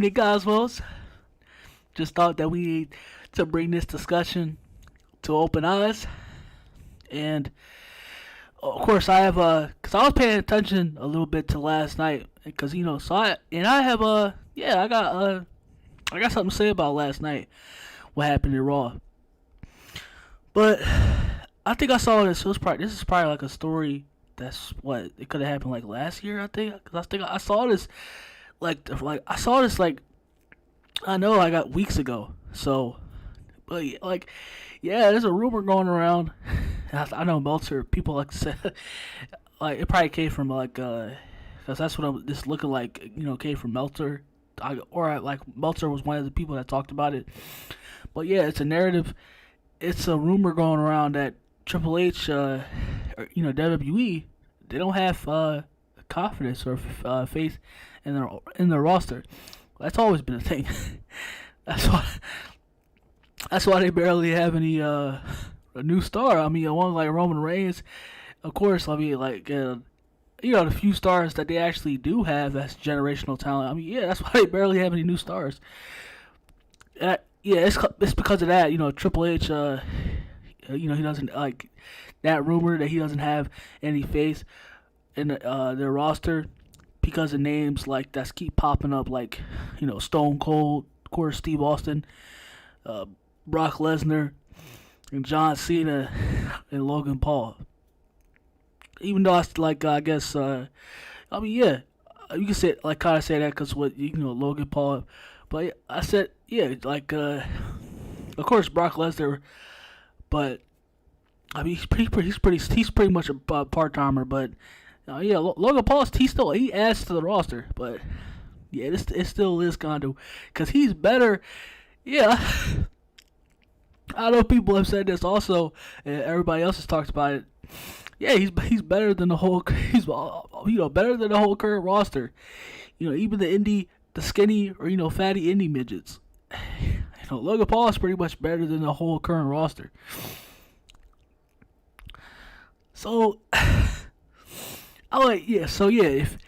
evening, Cosmos. Just thought that we need to bring this discussion to open eyes. And of course, I have cause I was paying attention a little bit to last night, cause I have I got something to say about last night, what happened in Raw. But I think I saw this. This is probably like a story that's what it could have happened like last year. I think, cause I think I saw this I saw this I know I got weeks ago. So, but yeah, there's a rumor going around. I know Meltzer. People like to say like it probably came from because that's what I'm just looking like. Came from Meltzer. Meltzer was one of the people that talked about it. But yeah, it's a narrative. It's a rumor going around that Triple H, WWE, they don't have confidence or faith in their roster. That's always been a thing. that's why that's why they barely have any a new star. I mean, one like Roman Reigns, of course. I mean, the few stars that they actually do have that's generational talent. I mean, yeah, that's why they barely have any new stars. Yeah, it's because of that. Triple H. He doesn't like that rumor that he doesn't have any faith in their roster because of names like that's keep popping up, like Stone Cold, of course, Steve Austin, Brock Lesnar, and John Cena, and Logan Paul. Even though I guess I mean yeah, you can say kind of say that because Logan Paul, but I said yeah of course Brock Lesnar, but I mean he's pretty much a part timer, but. Logan Paul, he adds to the roster, but yeah, it still is kind of because he's better. Yeah, I know people have said this also, and everybody else has talked about it. Yeah, he's better than the whole better than the whole current roster. Even the skinny or fatty indie midgets. Logan Paul is pretty much better than the whole current roster. So. If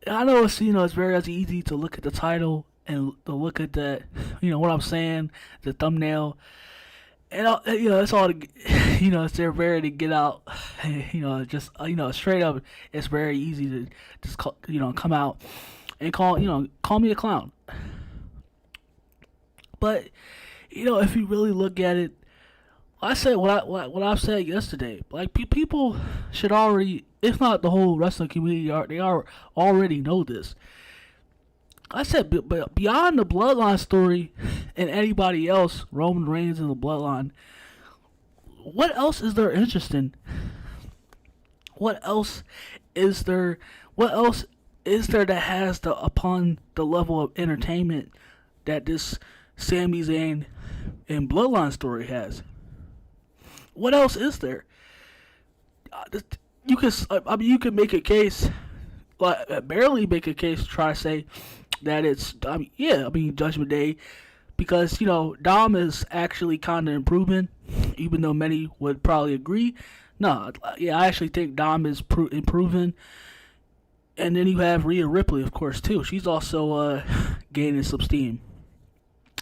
I know it's very easy to look at the title and to look at that, what I'm saying, the thumbnail, and it's all it's very to get out, just straight up, it's very easy to just come out and call me a clown. But if you really look at it. I said what I've said yesterday. Like people should already, if not the whole wrestling community, they already know this. I said, but beyond the Bloodline story and anybody else, Roman Reigns and the Bloodline, what else is there interesting? What else is there? What else is there that has upon the level of entertainment that this Sami Zayn and Bloodline story has? What else is there? You can make a case, barely make a case to try to say that it's. Judgment Day, because Dom is actually kind of improving, even though many would probably agree. No, yeah, I actually think Dom is improving, and then you have Rhea Ripley, of course, too. She's also gaining some steam.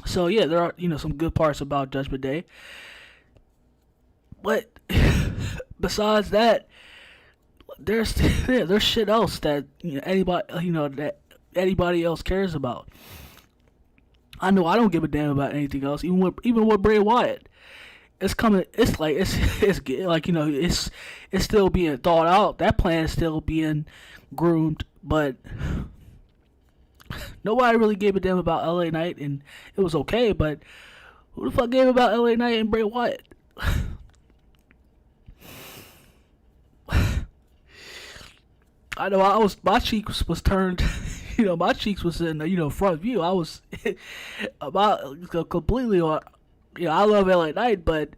So yeah, there are some good parts about Judgment Day. But besides that, there's shit else that anybody else cares about. I know I don't give a damn about anything else. Even with Bray Wyatt, it's coming. It's still being thought out. That plan is still being groomed, but nobody really gave a damn about LA Knight, and it was okay. But who the fuck gave about LA Knight and Bray Wyatt? I know my cheeks was turned, my cheeks was in front view. I was about completely on. I love LA Knight, but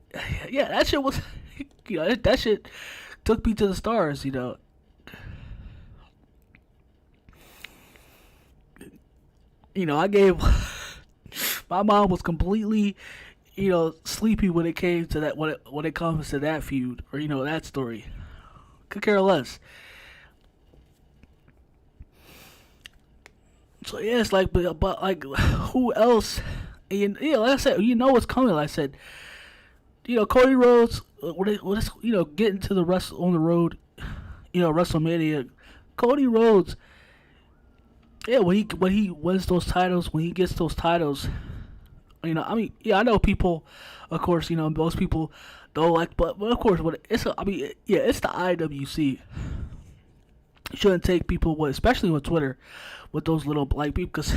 yeah, that shit was, that shit took me to the stars. I gave my mom was completely, sleepy when it came to that when it comes to that feud or that story. Could care less. So yeah, it's like, but like, who else? And yeah, like I said, you know what's coming. Like I said, Cody Rhodes, what is, getting to the rest on the road, WrestleMania. Cody Rhodes, yeah, when he wins those titles, when he gets those titles, I mean, yeah, I know people, of course, most people don't like, but of course, it's the IWC. You shouldn't take people with, especially with Twitter, with those little like people, because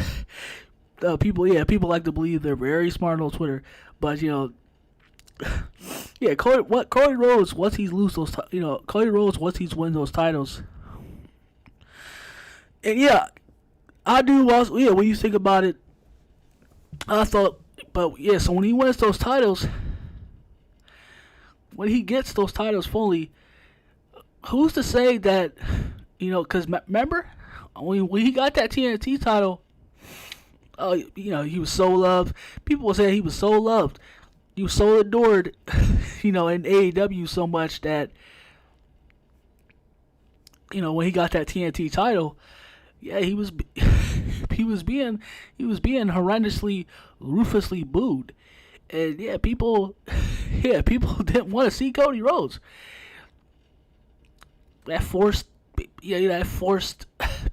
people like to believe they're very smart on Twitter, but yeah, Cody Rhodes once he lose those, Cody Rhodes once he's win those titles, and yeah, I do also, yeah, when you think about it, I thought, but yeah, so when he wins those titles, when he gets those titles fully, who's to say that, because remember, when he got that TNT title, he was so loved. People were saying he was so loved. He was so adored, in AEW so much that, when he got that TNT title, yeah, he was he was being horrendously, ruthlessly booed, and yeah, people didn't want to see Cody Rhodes. That forced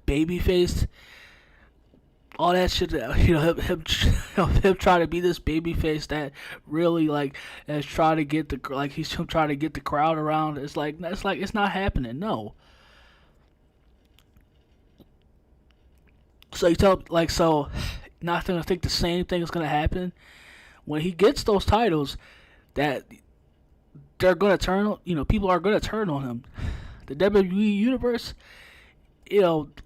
baby face, all that shit. Him trying to be this baby face that really like is trying to get he's trying to get the crowd around. It's like it's not happening. No. So not gonna think the same thing is gonna happen when he gets those titles. That they're gonna turn. People are gonna turn on him. The WWE universe, like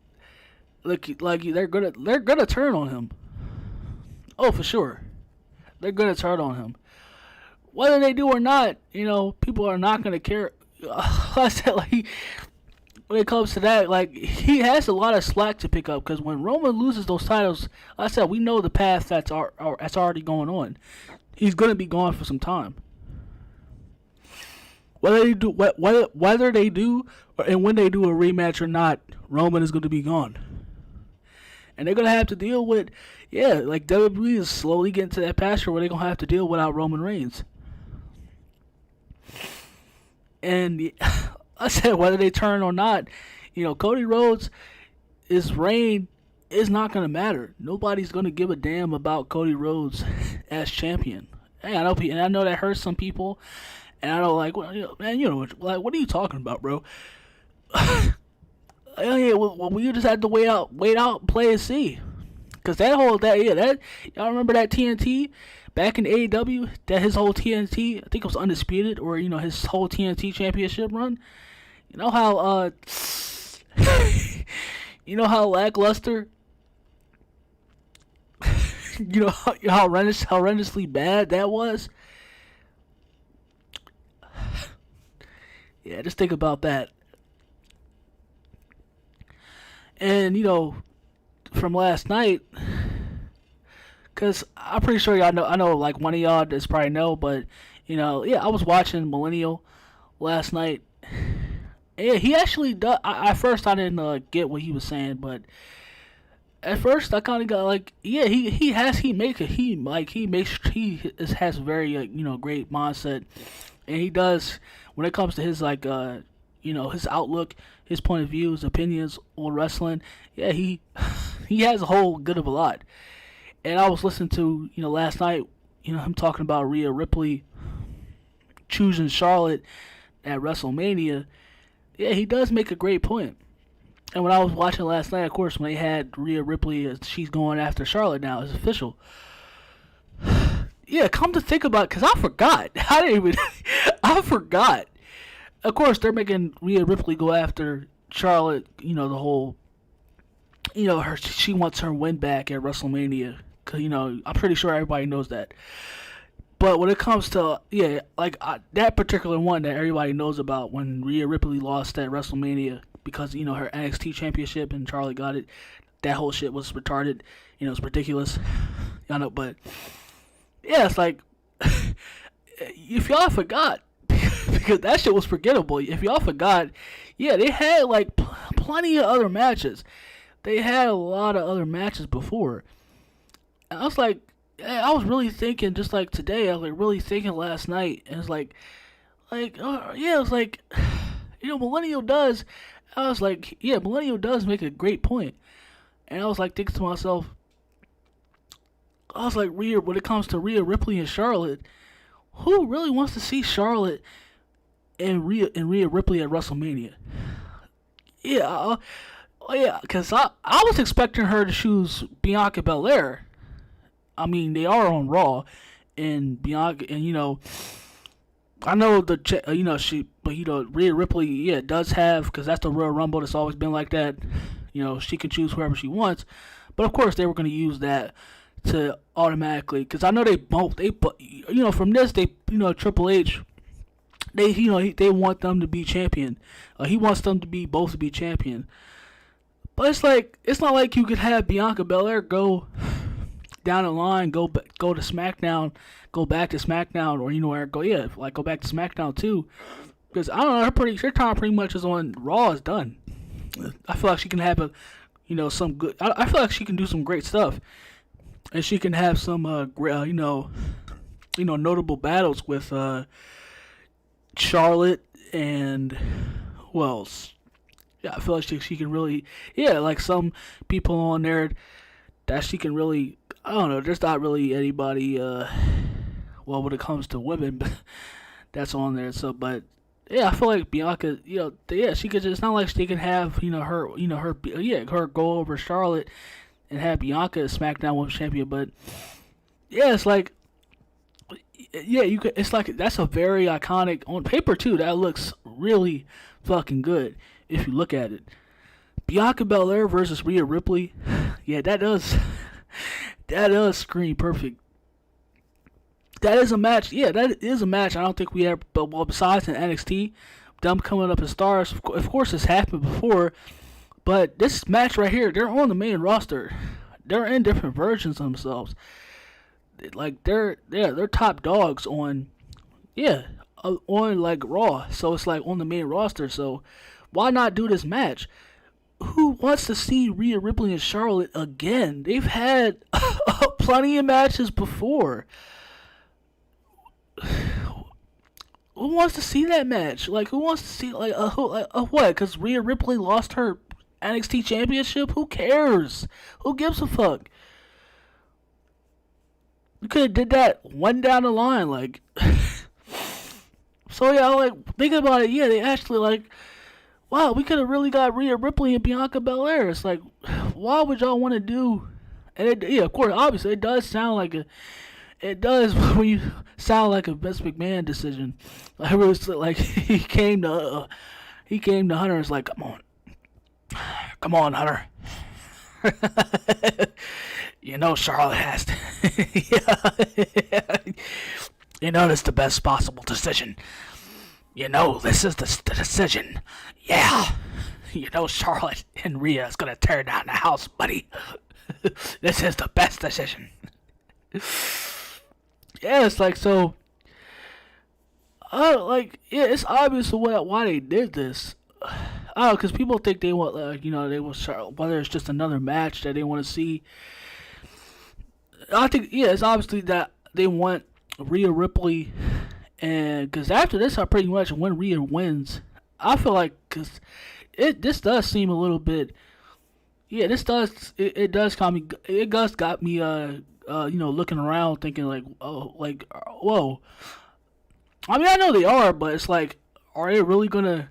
they're gonna turn on him. Oh, for sure, they're gonna turn on him. Whether they do or not, people are not gonna care. I said, like, when it comes to that, like, he has a lot of slack to pick up, because when Roman loses those titles, like I said, we know the path that's already going on. He's gonna be gone for some time. Whether they do, and when they do a rematch or not, Roman is going to be gone, and they're going to have to deal with, like WWE is slowly getting to that pasture where they're going to have to deal without Roman Reigns. And I said, whether they turn or not, Cody Rhodes' reign is not going to matter. Nobody's going to give a damn about Cody Rhodes as champion. Hey, I know that hurts some people. And I don't like, man, like, what are you talking about, bro? Yeah, well, we just had to wait out, play and see. Cause y'all remember that TNT back in AEW? That his whole TNT, I think it was undisputed, or his whole TNT championship run. You know how how lackluster. How horrendously bad that was. Yeah, just think about that. And, from last night, because I'm pretty sure y'all know, I know, like, one of y'all does probably know, but, I was watching Millennial last night. Yeah, he actually does. At first, I didn't get what he was saying, but at first, I kind of got, like, yeah, he has very, great mindset, and he does. When it comes to his, like, his outlook, his point of view, his opinions on wrestling, yeah, he has a whole good of a lot. And I was listening to, last night, him talking about Rhea Ripley choosing Charlotte at WrestleMania. Yeah, he does make a great point. And when I was watching last night, of course, when they had Rhea Ripley, she's going after Charlotte now, it's official. Yeah, come to think about it, because I forgot. I forgot. Of course, they're making Rhea Ripley go after Charlotte, the whole, she wants her win back at WrestleMania. Because, I'm pretty sure everybody knows that. But when it comes to, that particular one that everybody knows about, when Rhea Ripley lost at WrestleMania because, her NXT championship and Charlotte got it, that whole shit was retarded. It's ridiculous. But yeah, it's like, if y'all forgot, because that shit was forgettable. If y'all forgot, yeah, they had, like, plenty of other matches they had a lot of other matches before. And I was like, I was really thinking, just like today, I was like really thinking last night, and it's yeah, it was like, Millennial does. I was like, yeah, Millennial does make a great point, and I was like thinking to myself, I was like, when it comes to Rhea Ripley and Charlotte, who really wants to see Charlotte and Rhea Ripley at WrestleMania? Yeah, yeah, because I was expecting her to choose Bianca Belair. I mean, they are on Raw, and Bianca, and I know Rhea Ripley, yeah, does have, because that's the Royal Rumble. It's always been like that. She can choose whoever she wants, but of course they were going to use that to automatically, because I know from this Triple H, they want them to be champion. He wants them to be both to be champion. But it's not like you could have Bianca Belair go down the line, go to SmackDown, go back to SmackDown, or go back to SmackDown too. Because I don't know, her time pretty much is on Raw is done. I feel like she can have some good. I feel like she can do some great stuff, and she can have some notable battles with Charlotte and who else? Yeah, I feel like she can really, like some people on there that she can really, I don't know, there's not really anybody, when it comes to women, that's on there, so, but, yeah, I feel like Bianca, she could just, it's not like she can have, her go over Charlotte and have Bianca as SmackDown Women's Champion, but, yeah, it's like, it's like, that's a very iconic, on paper, too, that looks really fucking good, if you look at it. Bianca Belair versus Rhea Ripley, yeah, that does scream perfect. That is a match. Yeah, that is a match. I don't think we ever, besides in NXT, them coming up as stars, of course, it's happened before. But this match right here, they're on the main roster. They're in different versions of themselves. Like they're top dogs on like Raw. So it's like on the main roster. So why not do this match? Who wants to see Rhea Ripley and Charlotte again? They've had plenty of matches before. Who wants to see that match? Like, who wants to see, what? Because Rhea Ripley lost her NXT championship? Who cares? Who gives a fuck? You could have did that one down the line, like. So, yeah, thinking about it, they actually, wow, we could have really got Rhea Ripley and Bianca Belair. It's like, why would y'all want to do? And of course, obviously, it does sound like it does when you sound like a Vince McMahon decision. It was like he came to Hunter and was like, come on, Hunter. Charlotte has to. That's the best possible decision. This is the decision. Yeah. Charlotte and Rhea is going to tear down the house, buddy. This is the best decision. Yeah, it's like, so, it's obvious why they did this. Because people think they want, they want Charlotte, whether it's just another match that they want to see. I think, it's obviously that they want Rhea Ripley, and because after this, I pretty much, when Rhea wins, I feel like, because this does seem a little bit, it does got me, looking around, thinking whoa. I mean, I know they are, but it's like, are they really gonna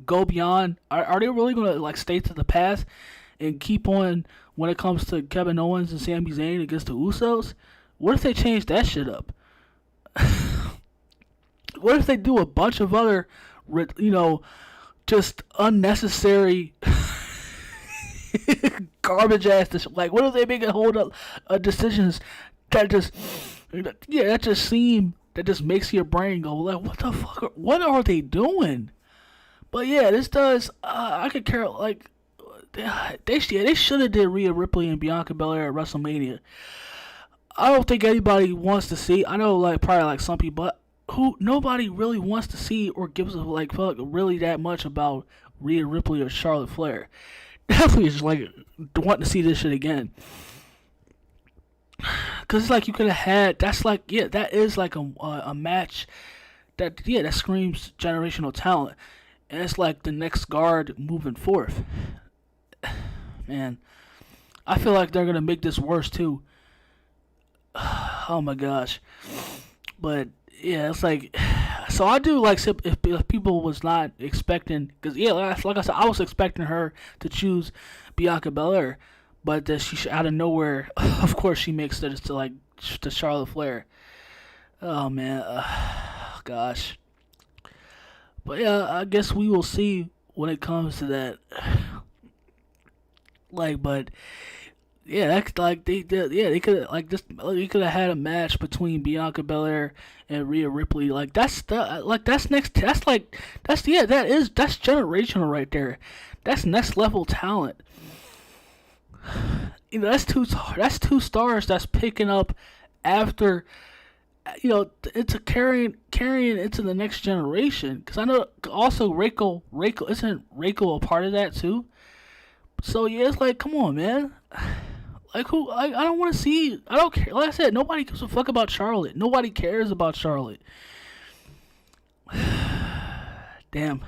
go beyond? Are they really gonna stay to the past and keep on when it comes to Kevin Owens and Sami Zayn against the Usos? What if they change that shit up? What if they do a bunch of other, just unnecessary garbage ass decisions? Like, what if they make a whole decisions that just that just makes your brain go like, what the fuck? What are they doing? But this does. I could care they should have did Rhea Ripley and Bianca Belair at WrestleMania. I don't think anybody wants to see. I know probably some people, but nobody really wants to see or gives a fuck really that much about Rhea Ripley or Charlotte Flair. Definitely just like wanting to see this shit again. Cause it's like you could have had. That's like yeah, that is like a match that yeah that screams generational talent, and it's like the next guard moving forth. Man, I feel like they're gonna make this worse too. Oh my gosh, but yeah, it's like so I do like if people was not expecting because yeah, like I said, I was expecting her to choose Bianca Belair, but that she out of nowhere, of course, she makes it to like to Charlotte Flair. Oh man, gosh. But yeah, I guess we will see when it comes to that. Like, but yeah, that's like yeah they could like this they could have had a match between Bianca Belair and Rhea Ripley. Like that's next that's like that's yeah that's generational right there. That's next level talent. You know that's two stars that's picking up after it's a carrying into the next generation. Because I know also Reiko isn't Reiko a part of that too. So yeah, it's like come on, man. Like who? I don't want to see. I don't care. Like I said, nobody gives a fuck about Charlotte. Nobody cares about Charlotte. Damn.